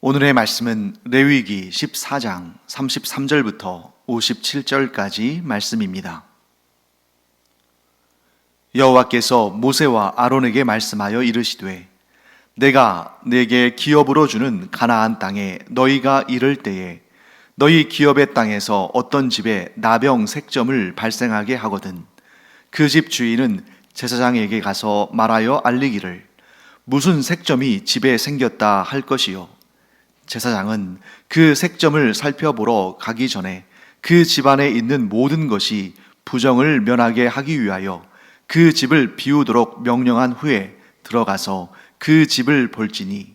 오늘의 말씀은 레위기 14장 33절부터 57절까지 말씀입니다. 여호와께서 모세와 아론에게 말씀하여 이르시되 내가 네게 기업으로 주는 가나안 땅에 너희가 이를 때에 너희 기업의 땅에서 어떤 집에 나병 색점을 발생하게 하거든 그 집 주인은 제사장에게 가서 말하여 알리기를 무슨 색점이 집에 생겼다 할 것이요 제사장은 그 색점을 살펴보러 가기 전에 그 집안에 있는 모든 것이 부정을 면하게 하기 위하여 그 집을 비우도록 명령한 후에 들어가서 그 집을 볼지니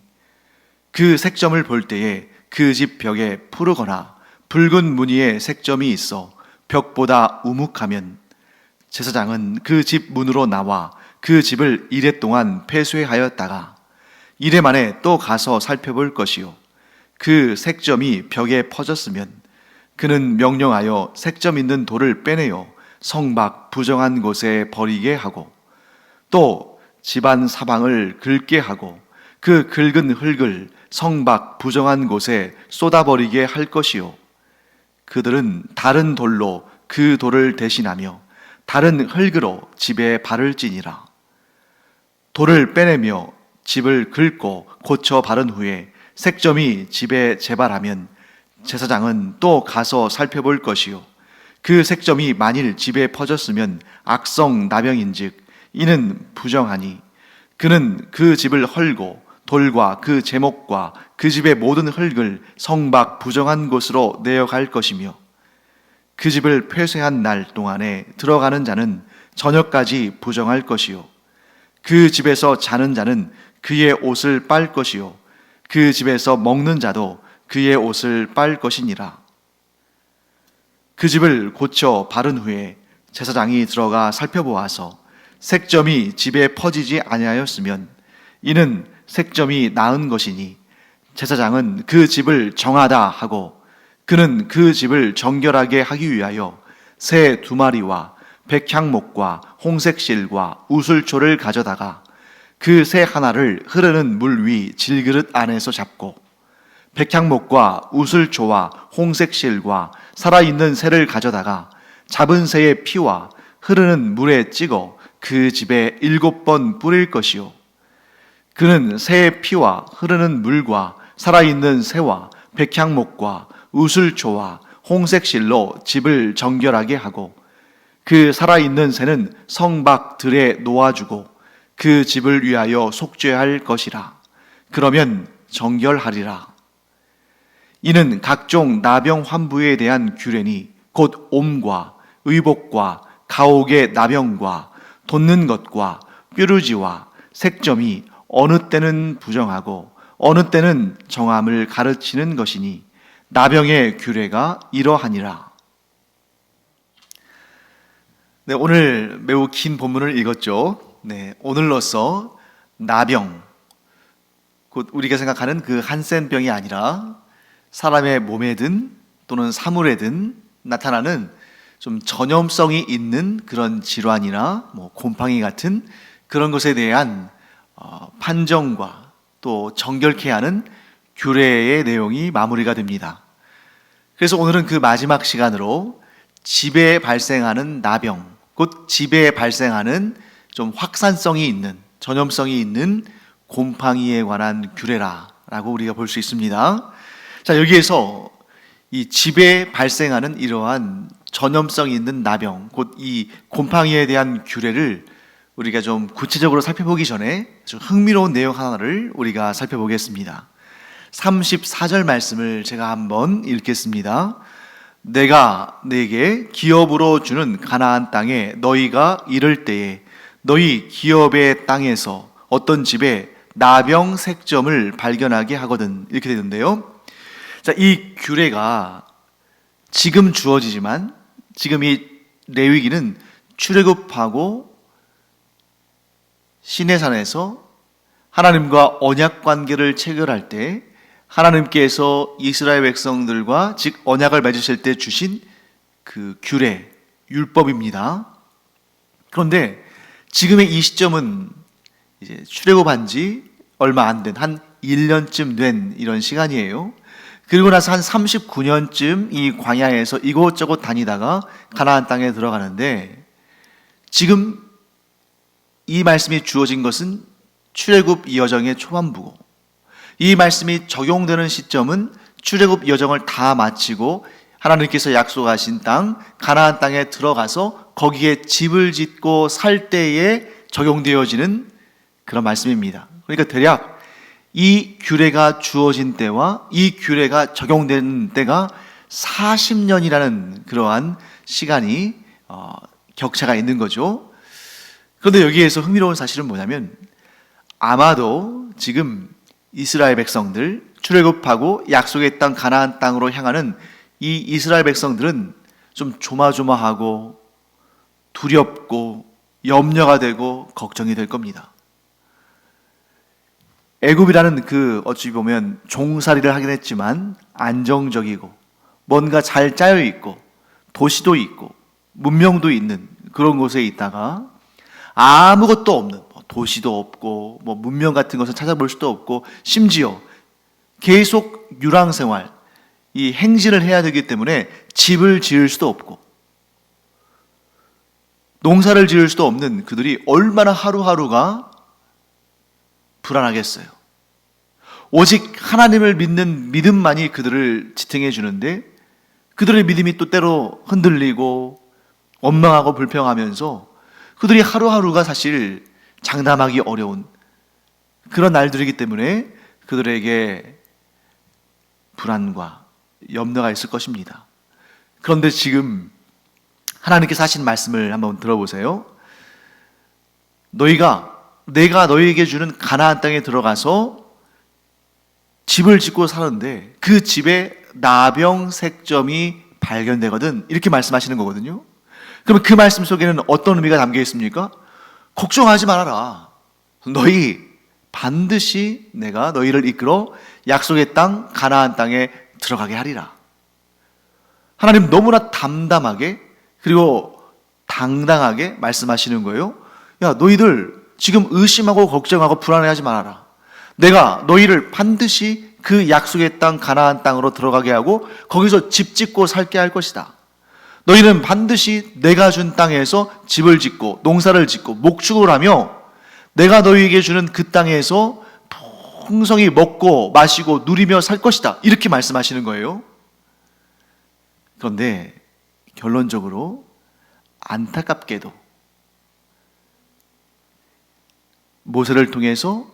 그 색점을 볼 때에 그 집 벽에 푸르거나 붉은 무늬의 색점이 있어 벽보다 우묵하면 제사장은 그 집 문으로 나와 그 집을 이레 동안 폐쇄하였다가 이레 만에 또 가서 살펴볼 것이요 그 색점이 벽에 퍼졌으면 그는 명령하여 색점 있는 돌을 빼내어 성 밖 부정한 곳에 버리게 하고 또 집안 사방을 긁게 하고 그 긁은 흙을 성 밖 부정한 곳에 쏟아버리게 할 것이요 그들은 다른 돌로 그 돌을 대신하며 다른 흙으로 집에 바를지니라. 돌을 빼내며 집을 긁고 고쳐 바른 후에 색점이 집에 재발하면 제사장은 또 가서 살펴볼 것이요 그 색점이 만일 집에 퍼졌으면 악성 나병인즉 이는 부정하니 그는 그 집을 헐고 돌과 그 제목과 그 집의 모든 흙을 성 밖 부정한 곳으로 내어갈 것이며 그 집을 폐쇄한 날 동안에 들어가는 자는 저녁까지 부정할 것이요 그 집에서 자는 자는 그의 옷을 빨 것이요 그 집에서 먹는 자도 그의 옷을 빨 것이니라. 그 집을 고쳐 바른 후에 제사장이 들어가 살펴보아서 색점이 집에 퍼지지 아니하였으면 이는 색점이 나은 것이니 제사장은 그 집을 정하다 하고 그는 그 집을 정결하게 하기 위하여 새 2마리와 백향목과 홍색실과 우슬초를 가져다가 그 새 하나를 흐르는 물 위 질그릇 안에서 잡고 백향목과 우슬초와 홍색실과 살아있는 새를 가져다가 잡은 새의 피와 흐르는 물에 찍어 그 집에 7번 뿌릴 것이요 그는 새의 피와 흐르는 물과 살아있는 새와 백향목과 우슬초와 홍색실로 집을 정결하게 하고 그 살아있는 새는 성 밖 들에 놓아주고 그 집을 위하여 속죄할 것이라. 그러면 정결하리라. 이는 각종 나병 환부에 대한 규례니 곧 옴과 의복과 가옥의 나병과 돋는 것과 뾰루지와 색점이 어느 때는 부정하고 어느 때는 정함을 가르치는 것이니 나병의 규례가 이러하니라. 네, 오늘 매우 긴 본문을 읽었죠. 네, 오늘로써 나병, 곧 우리가 생각하는 그 한센병이 아니라 사람의 몸에든 또는 사물에든 나타나는 좀 전염성이 있는 그런 질환이나 곰팡이 같은 그런 것에 대한 판정과 또 정결케 하는 규례의 내용이 마무리가 됩니다. 그래서 오늘은 그 마지막 시간으로 집에 발생하는 나병, 곧 집에 발생하는 좀 확산성이 있는, 전염성이 있는 곰팡이에 관한 규례라고 우리가 볼 수 있습니다. 자, 여기에서 이 집에 발생하는 이러한 전염성이 있는 나병, 곧 이 곰팡이에 대한 규례를 우리가 좀 구체적으로 살펴보기 전에 좀 흥미로운 내용 하나를 우리가 살펴보겠습니다. 34절 말씀을 제가 한번 읽겠습니다. 내가 네게 기업으로 주는 가나안 땅에 너희가 이를 때에 너희 기업의 땅에서 어떤 집에 나병 색점을 발견하게 하거든 이렇게 되는데요. 자, 이 규례가 지금 주어지지만 지금 이 레위기는 출애굽하고 시내산에서 하나님과 언약 관계를 체결할 때 하나님께서 이스라엘 백성들과 즉 언약을 맺으실 때 주신 그 규례, 율법입니다. 그런데 지금의 이 시점은 이제 출애굽한 지 얼마 안 된 한 1년쯤 된 이런 시간이에요. 그리고 나서 한 39년쯤 이 광야에서 이곳저곳 다니다가 가나안 땅에 들어가는데, 지금 이 말씀이 주어진 것은 출애굽 여정의 초반부고, 이 말씀이 적용되는 시점은 출애굽 여정을 다 마치고 하나님께서 약속하신 땅 가나안 땅에 들어가서 거기에 집을 짓고 살 때에 적용되어지는 그런 말씀입니다. 그러니까 대략 이 규례가 주어진 때와 이 규례가 적용된 때가 40년이라는 그러한 시간이 격차가 있는 거죠. 그런데 여기에서 흥미로운 사실은 뭐냐면, 아마도 지금 이스라엘 백성들, 출애굽하고 약속의 땅 가나안 땅으로 향하는 이 이스라엘 백성들은 좀 조마조마하고 두렵고 염려가 되고 걱정이 될 겁니다. 애굽이라는 그 어찌 보면 종살이를 하긴 했지만 안정적이고 뭔가 잘 짜여 있고 도시도 있고 문명도 있는 그런 곳에 있다가 아무것도 없는, 도시도 없고 뭐 문명 같은 것을 찾아볼 수도 없고 심지어 계속 유랑생활, 이 행진을 해야 되기 때문에 집을 지을 수도 없고 농사를 지을 수도 없는 그들이 얼마나 하루하루가 불안하겠어요. 오직 하나님을 믿는 믿음만이 그들을 지탱해 주는데, 그들의 믿음이 또 때로 흔들리고 원망하고 불평하면서 그들이 하루하루가 사실 장담하기 어려운 그런 날들이기 때문에 그들에게 불안과 염려가 있을 것입니다. 그런데 지금 하나님께서 하신 말씀을 한번 들어보세요. 내가 너희에게 주는 가나안 땅에 들어가서 집을 짓고 사는데 그 집에 나병색점이 발견되거든, 이렇게 말씀하시는 거거든요. 그러면 그 말씀 속에는 어떤 의미가 담겨 있습니까? 걱정하지 말아라. 너희 반드시 내가 너희를 이끌어 약속의 땅 가나안 땅에 들어가게 하리라. 하나님 너무나 담담하게 그리고 당당하게 말씀하시는 거예요. 야, 너희들 지금 의심하고 걱정하고 불안해하지 말아라. 내가 너희를 반드시 그 약속의 땅 가나안 땅으로 들어가게 하고 거기서 집 짓고 살게 할 것이다. 너희는 반드시 내가 준 땅에서 집을 짓고 농사를 짓고 목축을 하며 내가 너희에게 주는 그 땅에서 풍성히 먹고 마시고 누리며 살 것이다, 이렇게 말씀하시는 거예요. 그런데 결론적으로 안타깝게도 모세를 통해서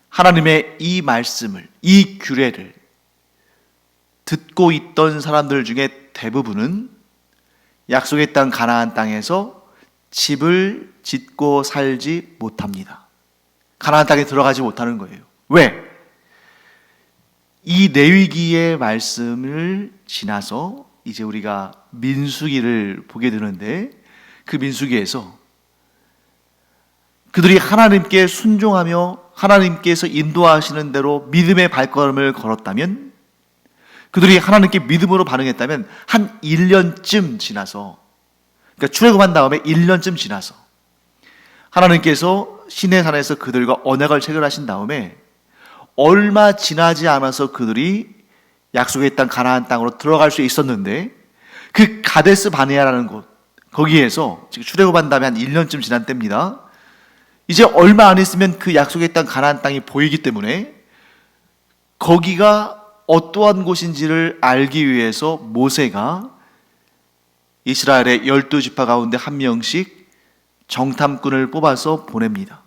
하나님의 이 말씀을, 이 규례를 듣고 있던 사람들 중에 대부분은 약속의 땅 가나안 땅에서 집을 짓고 살지 못합니다. 가나안 땅에 들어가지 못하는 거예요. 왜? 이 레위기의 말씀을 지나서 이제 우리가 민수기를 보게 되는데, 그 민수기에서 그들이 하나님께 순종하며 하나님께서 인도하시는 대로 믿음의 발걸음을 걸었다면, 그들이 하나님께 믿음으로 반응했다면 한 1년쯤 지나서, 그러니까 출애굽한 다음에 1년쯤 지나서 하나님께서 시내산에서 그들과 언약을 체결하신 다음에 얼마 지나지 않아서 그들이 약속의 땅 가나안 땅으로 들어갈 수 있었는데, 그 가데스 바네아라는 곳, 거기에서 지금 출애굽한 다음에 한 1년쯤 지난 때입니다. 이제 얼마 안 있으면 그 약속의 땅 가나안 땅이 보이기 때문에 거기가 어떠한 곳인지를 알기 위해서 모세가 이스라엘의 12지파 가운데 한 명씩 정탐꾼을 뽑아서 보냅니다.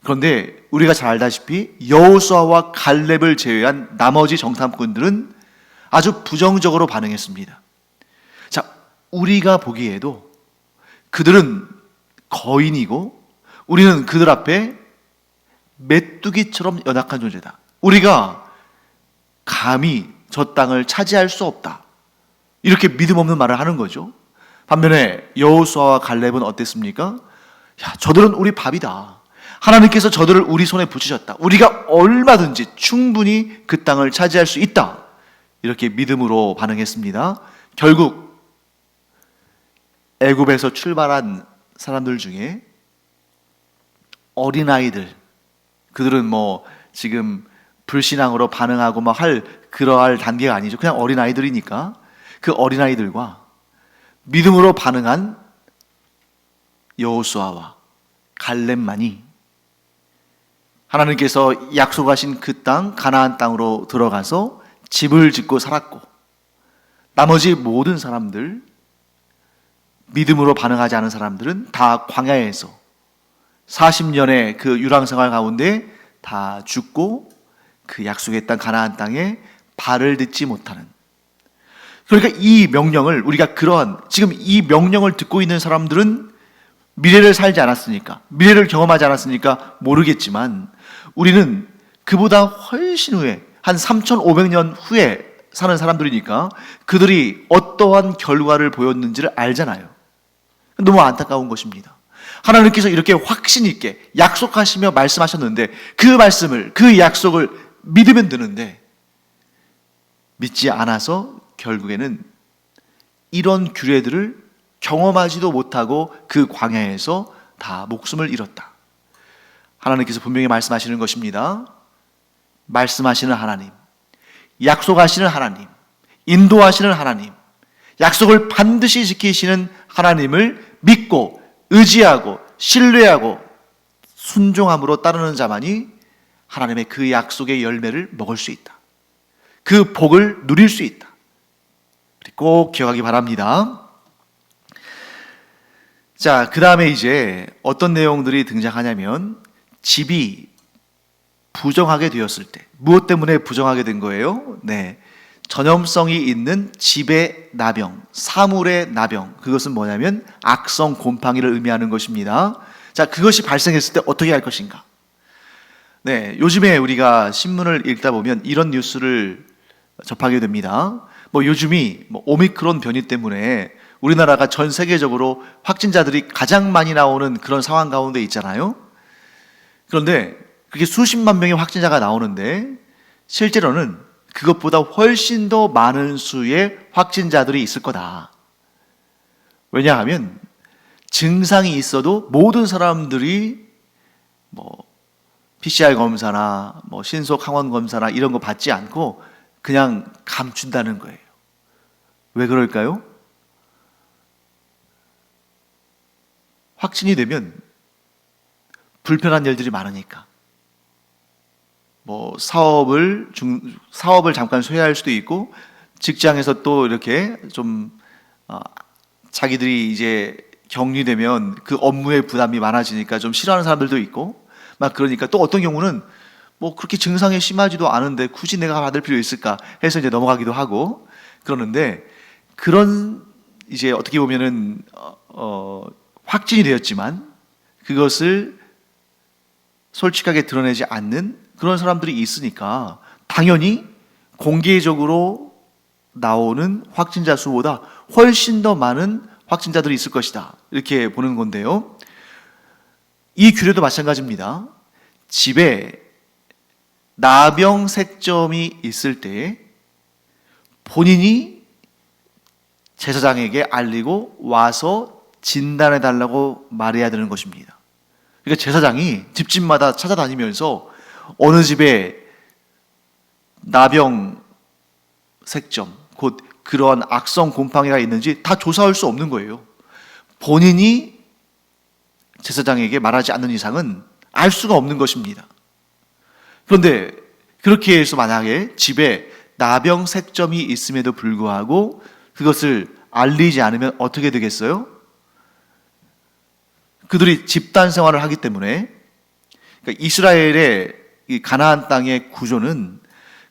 그런데 우리가 잘 알다시피 여호수아와 갈렙을 제외한 나머지 정탐꾼들은 아주 부정적으로 반응했습니다. 자, 우리가 보기에도 그들은 거인이고 우리는 그들 앞에 메뚜기처럼 연약한 존재다. 우리가 감히 저 땅을 차지할 수 없다, 이렇게 믿음 없는 말을 하는 거죠. 반면에 여호수아와 갈렙은 어땠습니까? 야, 저들은 우리 밥이다. 하나님께서 저들을 우리 손에 붙이셨다. 우리가 얼마든지 충분히 그 땅을 차지할 수 있다, 이렇게 믿음으로 반응했습니다. 결국 애굽에서 출발한 사람들 중에 어린아이들, 그들은 지금 불신앙으로 반응하고 막 그러할 단계가 아니죠. 그냥 어린아이들이니까 그 어린아이들과 믿음으로 반응한 여호수아와 갈렙만이 하나님께서 약속하신 그 땅 가나안 땅으로 들어가서 집을 짓고 살았고, 나머지 모든 사람들, 믿음으로 반응하지 않은 사람들은 다 광야에서 40년의 그 유랑생활 가운데 다 죽고 그 약속의 땅 가나안 땅에 발을 딛지 못하는, 그러니까 이 명령을 우리가 지금 이 명령을 듣고 있는 사람들은 미래를 살지 않았으니까, 미래를 경험하지 않았으니까 모르겠지만, 우리는 그보다 훨씬 후에 한 3,500년 후에 사는 사람들이니까 그들이 어떠한 결과를 보였는지를 알잖아요. 너무 안타까운 것입니다. 하나님께서 이렇게 확신 있게 약속하시며 말씀하셨는데 그 약속을 믿으면 되는데 믿지 않아서 결국에는 이런 규례들을 경험하지도 못하고 그 광야에서 다 목숨을 잃었다. 하나님께서 분명히 말씀하시는 것입니다. 말씀하시는 하나님, 약속하시는 하나님, 인도하시는 하나님, 약속을 반드시 지키시는 하나님을 믿고 의지하고 신뢰하고 순종함으로 따르는 자만이 하나님의 그 약속의 열매를 먹을 수 있다. 그 복을 누릴 수 있다. 꼭 기억하기 바랍니다. 자, 그 다음에 이제 어떤 내용들이 등장하냐면, 집이 부정하게 되었을 때, 무엇 때문에 부정하게 된 거예요? 네, 전염성이 있는 집의 나병, 사물의 나병, 그것은 뭐냐면 악성 곰팡이를 의미하는 것입니다. 자, 그것이 발생했을 때 어떻게 할 것인가? 네, 요즘에 우리가 신문을 읽다 보면 이런 뉴스를 접하게 됩니다. 요즘이 오미크론 변이 때문에 우리나라가 전 세계적으로 확진자들이 가장 많이 나오는 그런 상황 가운데 있잖아요. 그런데 그게 수십만 명의 확진자가 나오는데 실제로는 그것보다 훨씬 더 많은 수의 확진자들이 있을 거다. 왜냐하면 증상이 있어도 모든 사람들이 PCR 검사나 신속 항원 검사나 이런 거 받지 않고 그냥 감춘다는 거예요. 왜 그럴까요? 확진이 되면 불편한 일들이 많으니까. 사업을 잠깐 소외할 수도 있고, 직장에서 또 이렇게 좀 자기들이 이제 격리되면 그 업무의 부담이 많아지니까 좀 싫어하는 사람들도 있고, 그러니까 또 어떤 경우는 그렇게 증상이 심하지도 않은데 굳이 내가 받을 필요 있을까 해서 이제 넘어가기도 하고 그러는데, 그런 이제 어떻게 보면은 확진이 되었지만 그것을 솔직하게 드러내지 않는 그런 사람들이 있으니까 당연히 공개적으로 나오는 확진자 수보다 훨씬 더 많은 확진자들이 있을 것이다, 이렇게 보는 건데요. 이 규례도 마찬가지입니다. 집에 나병색점이 있을 때 본인이 제사장에게 알리고 와서 진단해 달라고 말해야 되는 것입니다. 그러니까 제사장이 집집마다 찾아다니면서 어느 집에 나병색점, 곧 그러한 악성 곰팡이가 있는지 다 조사할 수 없는 거예요. 본인이 제사장에게 말하지 않는 이상은 알 수가 없는 것입니다. 그런데 그렇게 해서 만약에 집에 나병색점이 있음에도 불구하고 그것을 알리지 않으면 어떻게 되겠어요? 그들이 집단 생활을 하기 때문에, 그러니까 이스라엘의 이 가나안 땅의 구조는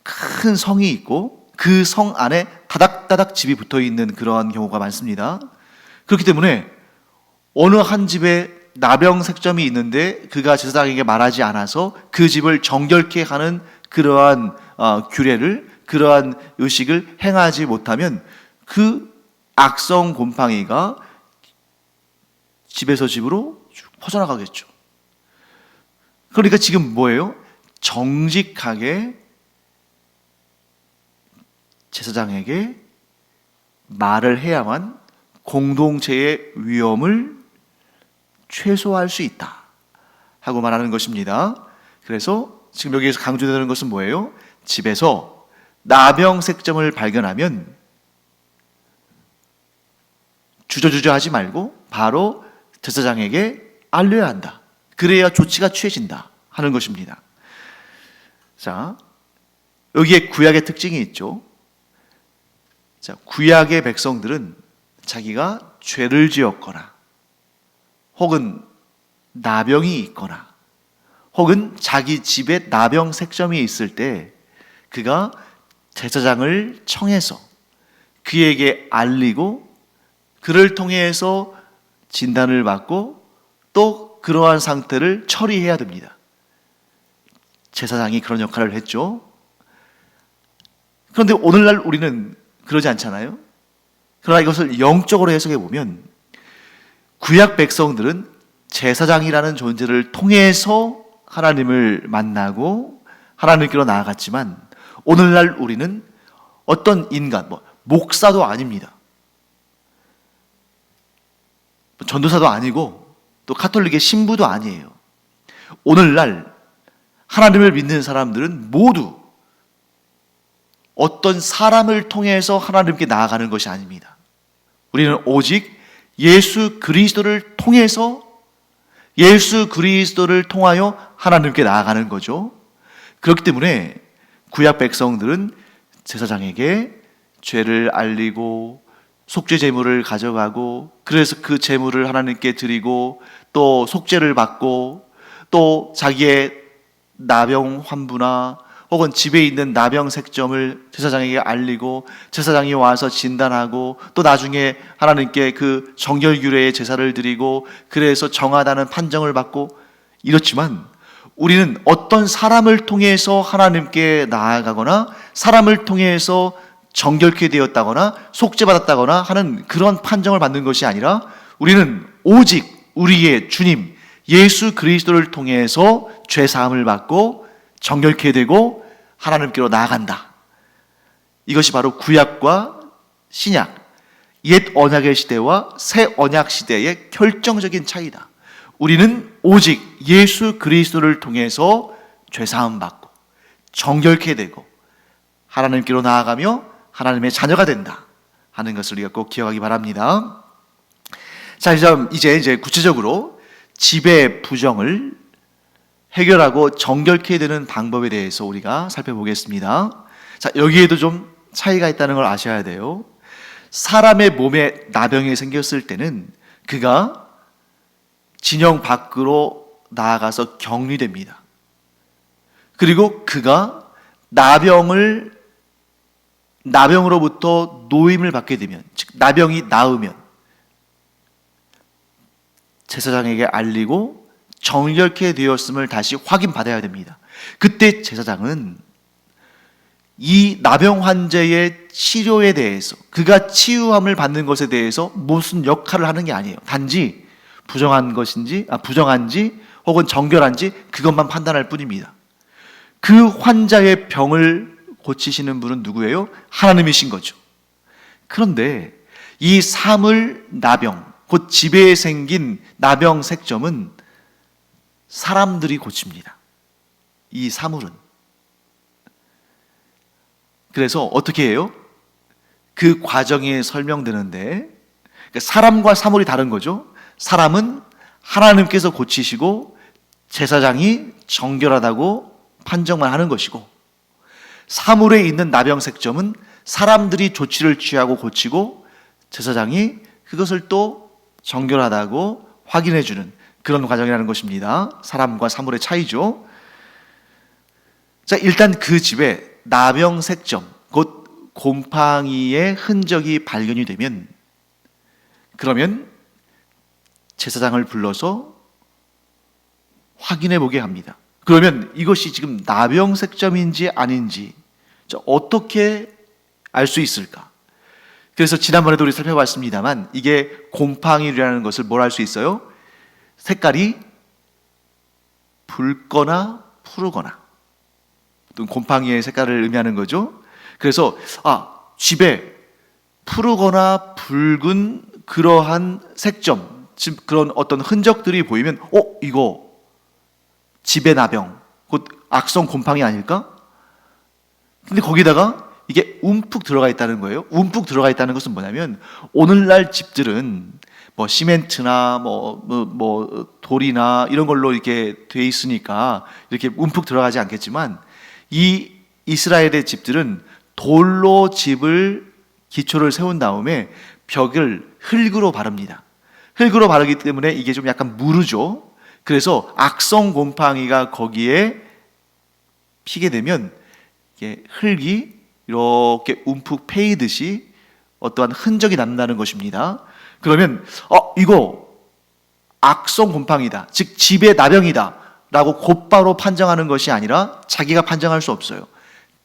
큰 성이 있고 그 성 안에 다닥다닥 집이 붙어 있는 그러한 경우가 많습니다. 그렇기 때문에 어느 한 집에 나병색점이 있는데 그가 제사장에게 말하지 않아서 그 집을 정결케 하는 그러한 규례를, 그러한 의식을 행하지 못하면 그 악성 곰팡이가 집에서 집으로 쭉 퍼져나가겠죠. 그러니까 지금 뭐예요? 정직하게 제사장에게 말을 해야만 공동체의 위험을 최소화할 수 있다 하고 말하는 것입니다. 그래서 지금 여기에서 강조되는 것은 뭐예요? 집에서 나병 색점을 발견하면 주저주저 하지 말고 바로 제사장에게 알려야 한다. 그래야 조치가 취해진다 하는 것입니다. 자, 여기에 구약의 특징이 있죠. 자, 구약의 백성들은 자기가 죄를 지었거나 혹은 나병이 있거나 혹은 자기 집에 나병 색점이 있을 때 그가 제사장을 청해서 그에게 알리고 그를 통해서 진단을 받고 또 그러한 상태를 처리해야 됩니다. 제사장이 그런 역할을 했죠. 그런데 오늘날 우리는 그러지 않잖아요. 그러나 이것을 영적으로 해석해 보면 구약 백성들은 제사장이라는 존재를 통해서 하나님을 만나고 하나님께로 나아갔지만 오늘날 우리는 어떤 인간, 목사도 아닙니다. 전도사도 아니고 또 가톨릭의 신부도 아니에요. 오늘날 하나님을 믿는 사람들은 모두 어떤 사람을 통해서 하나님께 나아가는 것이 아닙니다. 우리는 오직 예수 그리스도를 통해서 예수 그리스도를 통하여 하나님께 나아가는 거죠. 그렇기 때문에 구약 백성들은 제사장에게 죄를 알리고 속죄 제물을 가져가고 그래서 그 제물을 하나님께 드리고 또 속죄를 받고 또 자기의 나병 환부나 혹은 집에 있는 나병 색점을 제사장에게 알리고 제사장이 와서 진단하고 또 나중에 하나님께 그 정결규례의 제사를 드리고 그래서 정하다는 판정을 받고 이렇지만 우리는 어떤 사람을 통해서 하나님께 나아가거나 사람을 통해서 정결케 되었다거나 속죄받았다거나 하는 그런 판정을 받는 것이 아니라 우리는 오직 우리의 주님 예수 그리스도를 통해서 죄사함을 받고 정결케 되고 하나님께로 나아간다. 이것이 바로 구약과 신약, 옛 언약의 시대와 새 언약 시대의 결정적인 차이다. 우리는 오직 예수 그리스도를 통해서 죄사함 받고 정결케 되고 하나님께로 나아가며 하나님의 자녀가 된다 하는 것을 우리가 꼭 기억하기 바랍니다. 자, 이제 구체적으로 집의 부정을 해결하고 정결케 되는 방법에 대해서 우리가 살펴보겠습니다. 자, 여기에도 좀 차이가 있다는 걸 아셔야 돼요. 사람의 몸에 나병이 생겼을 때는 그가 진영 밖으로 나아가서 격리됩니다. 그리고 그가 나병으로부터 노임을 받게 되면, 즉 나병이 나으면 제사장에게 알리고 정결케 되었음을 다시 확인받아야 됩니다. 그때 제사장은 이 나병 환자의 치료에 대해서 그가 치유함을 받는 것에 대해서 무슨 역할을 하는 게 아니에요. 단지 부정한지 혹은 정결한지 그것만 판단할 뿐입니다. 그 환자의 병을 고치시는 분은 누구예요? 하나님이신 거죠. 그런데 이 사물 나병, 곧 집에 생긴 나병 색점은 사람들이 고칩니다. 이 사물은. 그래서 어떻게 해요? 그 과정이 설명되는데 사람과 사물이 다른 거죠. 사람은 하나님께서 고치시고 제사장이 정결하다고 판정만 하는 것이고 사물에 있는 나병색점은 사람들이 조치를 취하고 고치고 제사장이 그것을 또 정결하다고 확인해 주는 그런 과정이라는 것입니다. 사람과 사물의 차이죠. 자, 일단 그 집에 나병색점, 곧 곰팡이의 흔적이 발견이 되면 그러면 제사장을 불러서 확인해 보게 합니다. 그러면 이것이 지금 나병색점인지 아닌지 어떻게 알 수 있을까? 그래서 지난번에도 우리 살펴봤습니다만 이게 곰팡이라는 것을 뭘 알 수 있어요? 색깔이 붉거나 푸르거나 또 곰팡이의 색깔을 의미하는 거죠. 그래서 집에 푸르거나 붉은 그러한 색점, 즉 그런 어떤 흔적들이 보이면 이거 집의 나병, 곧 악성 곰팡이 아닐까? 근데 거기다가 이게 움푹 들어가 있다는 거예요. 움푹 들어가 있다는 것은 뭐냐면 오늘날 집들은 뭐 시멘트나 뭐 돌이나 이런 걸로 이렇게 돼 있으니까 이렇게 움푹 들어가지 않겠지만 이 이스라엘의 집들은 돌로 집을 기초를 세운 다음에 벽을 흙으로 바릅니다. 흙으로 바르기 때문에 이게 좀 약간 무르죠. 그래서 악성 곰팡이가 거기에 피게 되면 이게 흙이 이렇게 움푹 패이듯이 어떠한 흔적이 남는다는 것입니다. 그러면 이거 악성 곰팡이다, 즉 집의 나병이다 라고 곧바로 판정하는 것이 아니라 자기가 판정할 수 없어요.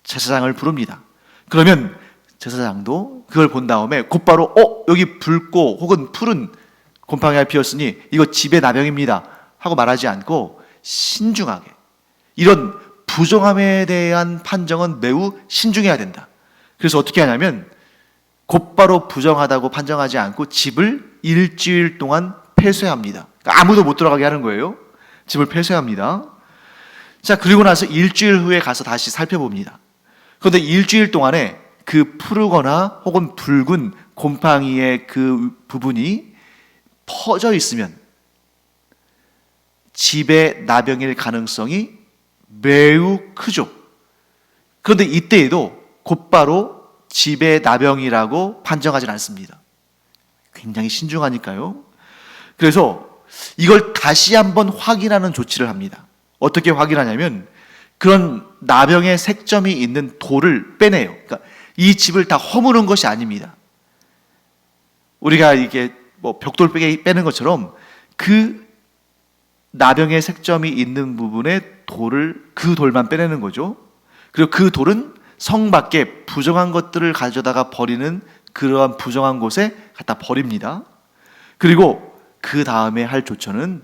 제사장을 부릅니다. 그러면 제사장도 그걸 본 다음에 곧바로 여기 붉고 혹은 푸른 곰팡이가 피었으니 이거 집의 나병입니다 하고 말하지 않고 신중하게, 이런 부정함에 대한 판정은 매우 신중해야 된다. 그래서 어떻게 하냐면 곧바로 부정하다고 판정하지 않고 집을 일주일 동안 폐쇄합니다. 그러니까 아무도 못 들어가게 하는 거예요. 집을 폐쇄합니다. 자, 그리고 나서 일주일 후에 가서 다시 살펴봅니다. 그런데 일주일 동안에 그 푸르거나 혹은 붉은 곰팡이의 그 부분이 퍼져 있으면 집의 나병일 가능성이 매우 크죠. 그런데 이때에도 곧바로 집의 나병이라고 판정하진 않습니다. 굉장히 신중하니까요. 그래서 이걸 다시 한번 확인하는 조치를 합니다. 어떻게 확인하냐면 그런 나병의 색점이 있는 돌을 빼내요. 그러니까 이 집을 다 허무는 것이 아닙니다. 우리가 이게 뭐 벽돌 빼는 것처럼 그 나병의 색점이 있는 부분에 그 돌만 빼내는 거죠. 그리고 그 돌은 성 밖에 부정한 것들을 가져다가 버리는 그러한 부정한 곳에 갖다 버립니다. 그리고 그 다음에 할 조처는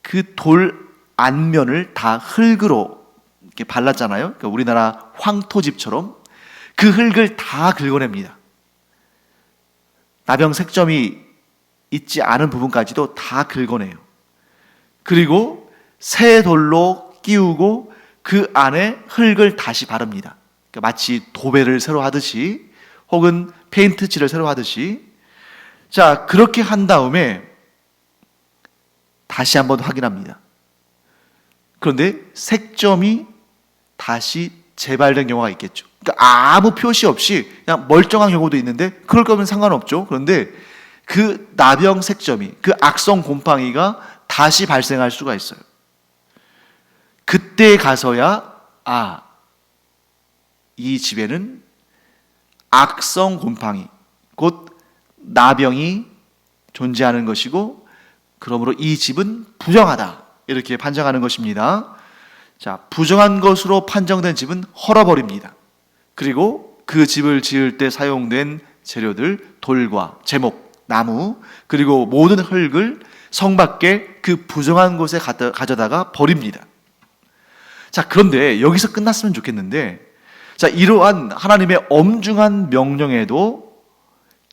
그 돌 안면을 다 흙으로 이렇게 발랐잖아요. 그러니까 우리나라 황토집처럼 그 흙을 다 긁어냅니다. 나병 색점이 있지 않은 부분까지도 다 긁어내요. 그리고 새 돌로 끼우고 그 안에 흙을 다시 바릅니다. 그러니까 마치 도배를 새로 하듯이 혹은 페인트 칠을 새로 하듯이. 자, 그렇게 한 다음에 다시 한번 확인합니다. 그런데 색점이 다시 재발된 경우가 있겠죠. 그러니까 아무 표시 없이 그냥 멀쩡한 경우도 있는데 그럴 거면 상관없죠. 그런데 그 나병 색점이, 그 악성 곰팡이가 다시 발생할 수가 있어요. 그때 가서야 이 집에는 악성 곰팡이, 곧 나병이 존재하는 것이고 그러므로 이 집은 부정하다, 이렇게 판정하는 것입니다. 자, 부정한 것으로 판정된 집은 헐어버립니다. 그리고 그 집을 지을 때 사용된 재료들, 돌과 제목, 나무, 그리고 모든 흙을 성 밖에 그 부정한 곳에 가져다가 버립니다. 자, 그런데 여기서 끝났으면 좋겠는데, 자, 이러한 하나님의 엄중한 명령에도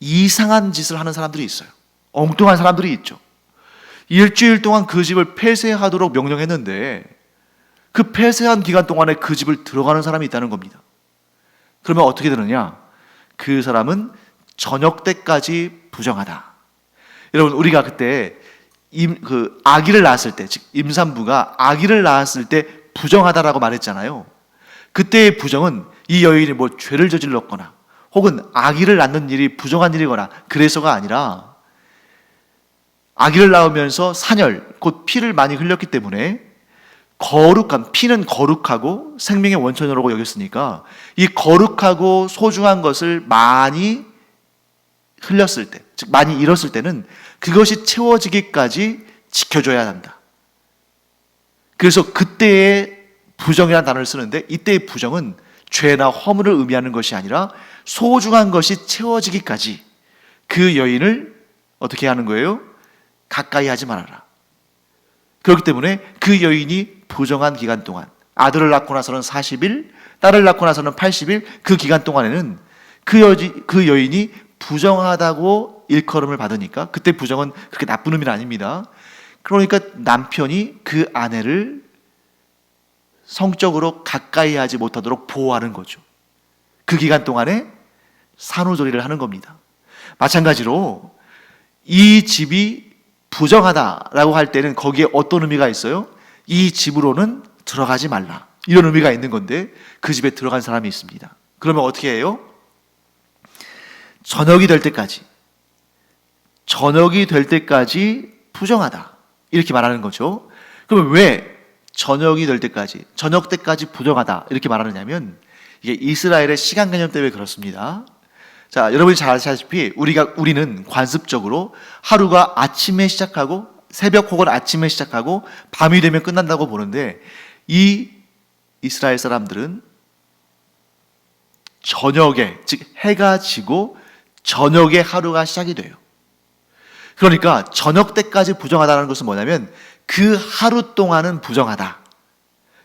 이상한 짓을 하는 사람들이 있어요. 엉뚱한 사람들이 있죠. 일주일 동안 그 집을 폐쇄하도록 명령했는데 그 폐쇄한 기간 동안에 그 집을 들어가는 사람이 있다는 겁니다. 그러면 어떻게 되느냐? 그 사람은 저녁 때까지 부정하다. 여러분, 우리가 그때 아기를 낳았을 때, 즉 임산부가 아기를 낳았을 때 부정하다라고 말했잖아요. 그때의 부정은 이 여인이 뭐 죄를 저질렀거나 혹은 아기를 낳는 일이 부정한 일이거나 그래서가 아니라 아기를 낳으면서 산열, 곧 피를 많이 흘렸기 때문에 거룩한, 피는 거룩하고 생명의 원천이라고 여겼으니까 이 거룩하고 소중한 것을 많이 흘렸을 때, 즉 많이 잃었을 때는 그것이 채워지기까지 지켜줘야 한다. 그래서 그때의 부정이라는 단어를 쓰는데 이때의 부정은 죄나 허물을 의미하는 것이 아니라 소중한 것이 채워지기까지 그 여인을 어떻게 하는 거예요? 가까이 하지 말아라. 그렇기 때문에 그 여인이 부정한 기간 동안, 아들을 낳고 나서는 40일, 딸을 낳고 나서는 80일, 그 기간 동안에는 그 여인이 부정하다고 일컬음을 받으니까, 그때 부정은 그렇게 나쁜 의미는 아닙니다. 그러니까 남편이 그 아내를 성적으로 가까이 하지 못하도록 보호하는 거죠. 그 기간 동안에 산후조리를 하는 겁니다. 마찬가지로 이 집이 부정하다라고 할 때는 거기에 어떤 의미가 있어요? 이 집으로는 들어가지 말라, 이런 의미가 있는 건데 그 집에 들어간 사람이 있습니다. 그러면 어떻게 해요? 저녁이 될 때까지 부정하다, 이렇게 말하는 거죠. 그러면 왜 저녁이 될 때까지, 저녁 때까지 부정하다 이렇게 말하느냐면, 이게 이스라엘의 시간 개념 때문에 그렇습니다. 자, 여러분이 잘 아시다시피 우리는 관습적으로 하루가 아침에 시작하고 새벽 혹은 아침에 시작하고 밤이 되면 끝난다고 보는데, 이 이스라엘 사람들은 저녁에, 즉 해가 지고 저녁에 하루가 시작이 돼요. 그러니까 저녁 때까지 부정하다는 것은 뭐냐면 그 하루 동안은 부정하다.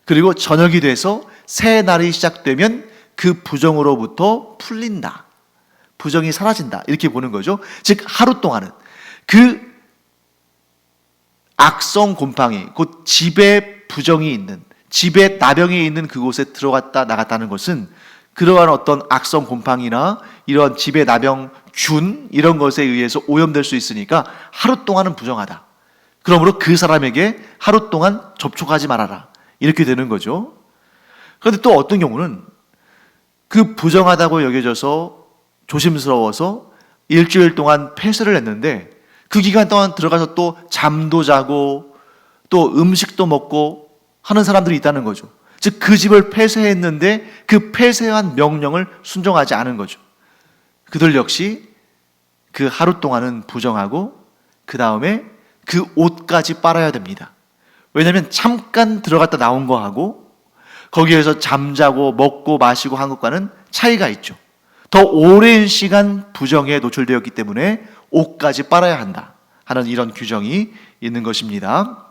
그리고 저녁이 돼서 새 날이 시작되면 그 부정으로부터 풀린다. 부정이 사라진다. 이렇게 보는 거죠. 즉 하루 동안은 그 악성 곰팡이, 곧 집에 부정이 있는, 집에 나병이 있는 그곳에 들어갔다 나갔다는 것은 그러한 어떤 악성 곰팡이나 이런 집에 나병균 이런 것에 의해서 오염될 수 있으니까 하루 동안은 부정하다. 그러므로 그 사람에게 하루 동안 접촉하지 말아라, 이렇게 되는 거죠. 그런데 또 어떤 경우는 그 부정하다고 여겨져서 조심스러워서 일주일 동안 폐쇄를 했는데 그 기간 동안 들어가서 또 잠도 자고 또 음식도 먹고 하는 사람들이 있다는 거죠. 즉 그 집을 폐쇄했는데 그 폐쇄한 명령을 순종하지 않은 거죠. 그들 역시 그 하루 동안은 부정하고 그 다음에 그 옷까지 빨아야 됩니다. 왜냐하면 잠깐 들어갔다 나온 거하고 거기에서 잠자고 먹고 마시고 한 것과는 차이가 있죠. 더 오랜 시간 부정에 노출되었기 때문에 옷까지 빨아야 한다 하는 이런 규정이 있는 것입니다.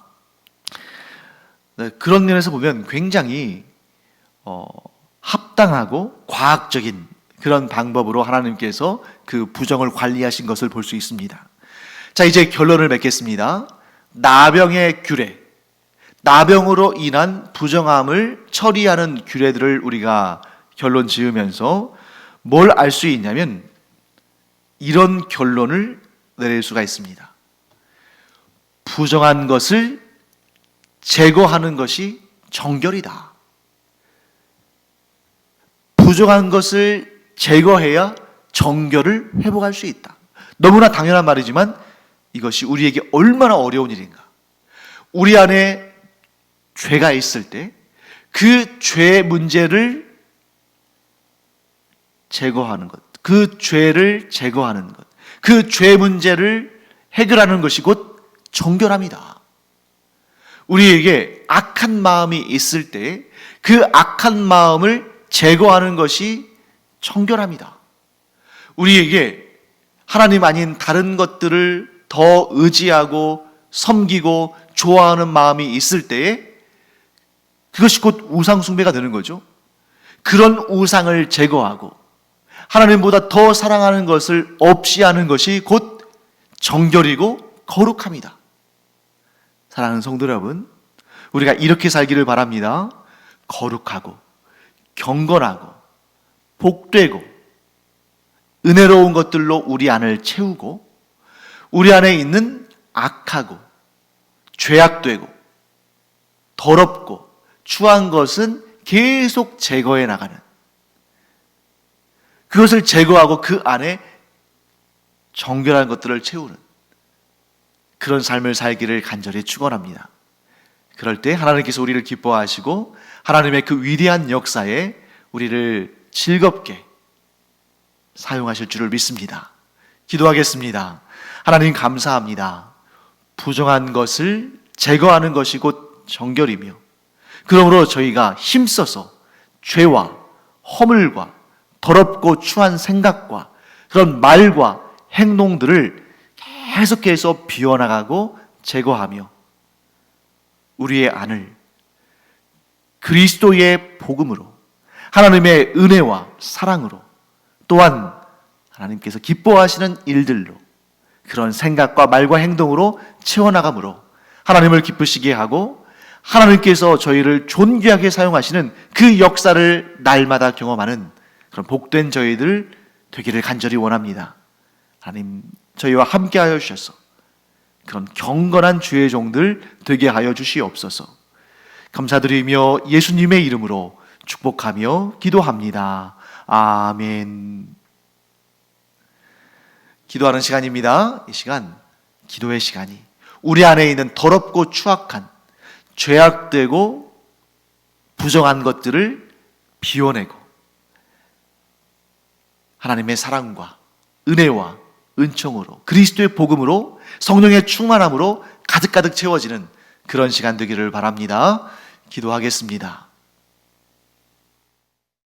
네, 그런 면에서 보면 굉장히 합당하고 과학적인 그런 방법으로 하나님께서 그 부정을 관리하신 것을 볼 수 있습니다. 자, 이제 결론을 맺겠습니다. 나병의 규례, 나병으로 인한 부정함을 처리하는 규례들을 우리가 결론 지으면서 뭘 알 수 있냐면 이런 결론을 내릴 수가 있습니다. 부정한 것을 제거하는 것이 정결이다. 부정한 것을 제거해야 정결을 회복할 수 있다. 너무나 당연한 말이지만 이것이 우리에게 얼마나 어려운 일인가. 우리 안에 죄가 있을 때 그 죄 문제를 제거하는 것, 그 죄를 제거하는 것, 그 죄 문제를 해결하는 것이 곧 정결함이다. 우리에게 악한 마음이 있을 때 그 악한 마음을 제거하는 것이 정결함이다. 우리에게 하나님 아닌 다른 것들을 더 의지하고 섬기고 좋아하는 마음이 있을 때에 그것이 곧 우상 숭배가 되는 거죠. 그런 우상을 제거하고 하나님보다 더 사랑하는 것을 없이 하는 것이 곧 정결이고 거룩함이다. 사랑하는 성도 여러분, 우리가 이렇게 살기를 바랍니다. 거룩하고 경건하고 복되고 은혜로운 것들로 우리 안을 채우고 우리 안에 있는 악하고 죄악되고 더럽고 추한 것은 계속 제거해 나가는, 그것을 제거하고 그 안에 정결한 것들을 채우는 그런 삶을 살기를 간절히 축원합니다. 그럴 때 하나님께서 우리를 기뻐하시고 하나님의 그 위대한 역사에 우리를 즐겁게 사용하실 줄을 믿습니다. 기도하겠습니다. 하나님 감사합니다. 부정한 것을 제거하는 것이 곧 정결이며 그러므로 저희가 힘써서 죄와 허물과 더럽고 추한 생각과 그런 말과 행동들을 계속해서 비워나가고 제거하며 우리의 안을 그리스도의 복음으로 하나님의 은혜와 사랑으로 또한 하나님께서 기뻐하시는 일들로 그런 생각과 말과 행동으로 채워나가므로 하나님을 기쁘시게 하고 하나님께서 저희를 존귀하게 사용하시는 그 역사를 날마다 경험하는 그런 복된 저희들 되기를 간절히 원합니다. 하나님, 저희와 함께 하여 주셔서 그런 경건한 주의 종들 되게 하여 주시옵소서. 감사드리며 예수님의 이름으로 축복하며 기도합니다. 아멘. 기도하는 시간입니다. 이 시간, 기도의 시간이 우리 안에 있는 더럽고 추악한, 죄악되고 부정한 것들을 비워내고 하나님의 사랑과 은혜와 은총으로, 그리스도의 복음으로, 성령의 충만함으로 가득가득 채워지는 그런 시간 되기를 바랍니다. 기도하겠습니다.